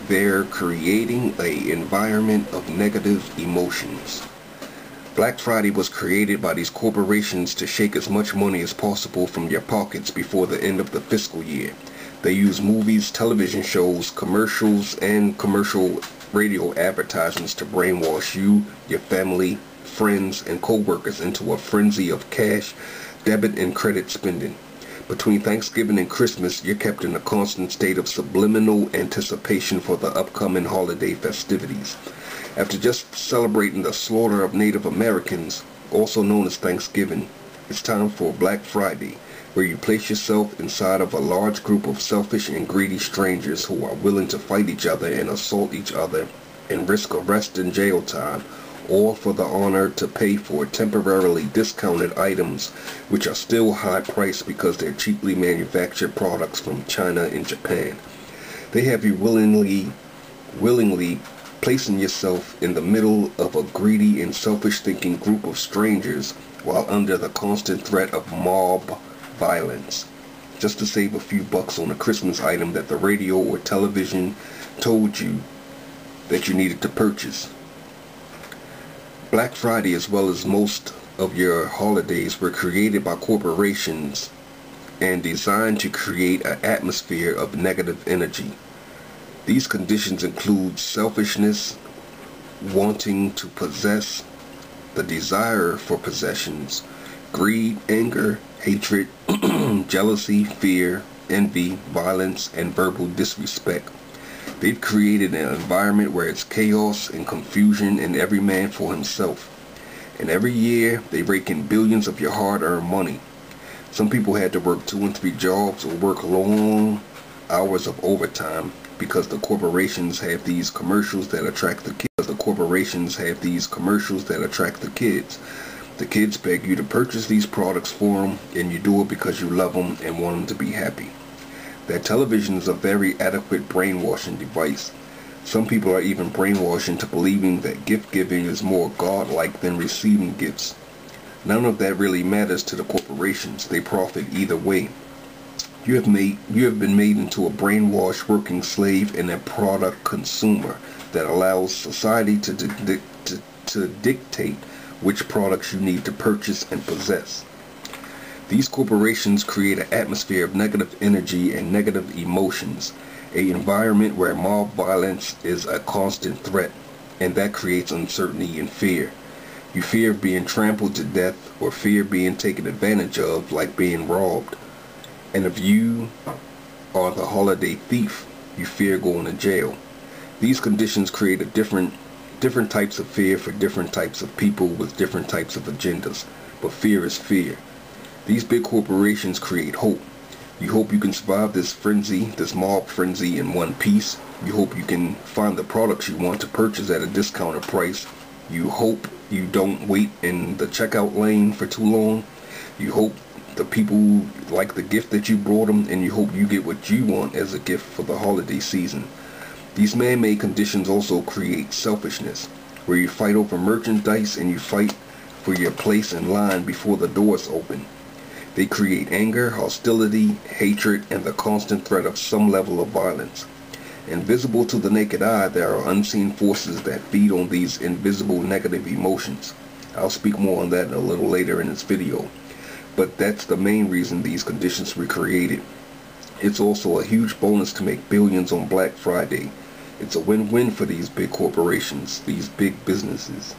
they're creating an environment of negative emotions. Black Friday was created by these corporations to shake as much money as possible from your pockets before the end of the fiscal year. They use movies, television shows, commercials, and commercial radio advertisements to brainwash you, your family, friends, and co-workers into a frenzy of cash, debit, and credit spending. Between Thanksgiving and Christmas, you're kept in a constant state of subliminal anticipation for the upcoming holiday festivities. After just celebrating the slaughter of Native Americans, also known as Thanksgiving, it's time for Black Friday, where you place yourself inside of a large group of selfish and greedy strangers who are willing to fight each other and assault each other and risk arrest and jail time, all for the honor to pay for temporarily discounted items which are still high priced because they're cheaply manufactured products from China and Japan. They have you willingly placing yourself in the middle of a greedy and selfish thinking group of strangers while under the constant threat of mob violence, just to save a few bucks on a Christmas item that the radio or television told you that you needed to purchase. Black Friday, as well as most of your holidays, were created by corporations and designed to create an atmosphere of negative energy. These conditions include selfishness, wanting to possess, the desire for possessions, greed, anger, hatred, jealousy, fear, envy, violence, and verbal disrespect. They've created an environment where it's chaos and confusion and every man for himself. And every year, they rake in billions of your hard-earned money. Some people had to work 2 and 3 jobs or work long hours of overtime because the corporations have these commercials that attract the kids. The kids beg you to purchase these products for them, and you do it because you love them and want them to be happy. That television is a very adequate brainwashing device. Some people are even brainwashed into believing that gift giving is more godlike than receiving gifts. None of that really matters to the corporations. They profit either way. You have been made into a brainwashed working slave and a product consumer that allows society to dictate which products you need to purchase and possess. These corporations create an atmosphere of negative energy and negative emotions, an environment where mob violence is a constant threat, and that creates uncertainty and fear. You fear being trampled to death or fear being taken advantage of, like being robbed. And if you are the holiday thief, you fear going to jail. These conditions create a different types of fear for different types of people with different types of agendas. But fear is fear. These big corporations create hope. You hope you can survive this frenzy, this mob frenzy in one piece. You hope you can find the products you want to purchase at a discounted price. You hope you don't wait in the checkout lane for too long. You hope the people like the gift that you brought them, and you hope you get what you want as a gift for the holiday season. These man-made conditions also create selfishness, where you fight over merchandise and you fight for your place in line before the doors open. They create anger, hostility, hatred, and the constant threat of some level of violence. Invisible to the naked eye, there are unseen forces that feed on these invisible negative emotions. I'll speak more on that a little later in this video. But that's the main reason these conditions were created. It's also a huge bonus to make billions on Black Friday. It's a win-win for these big corporations, these big businesses.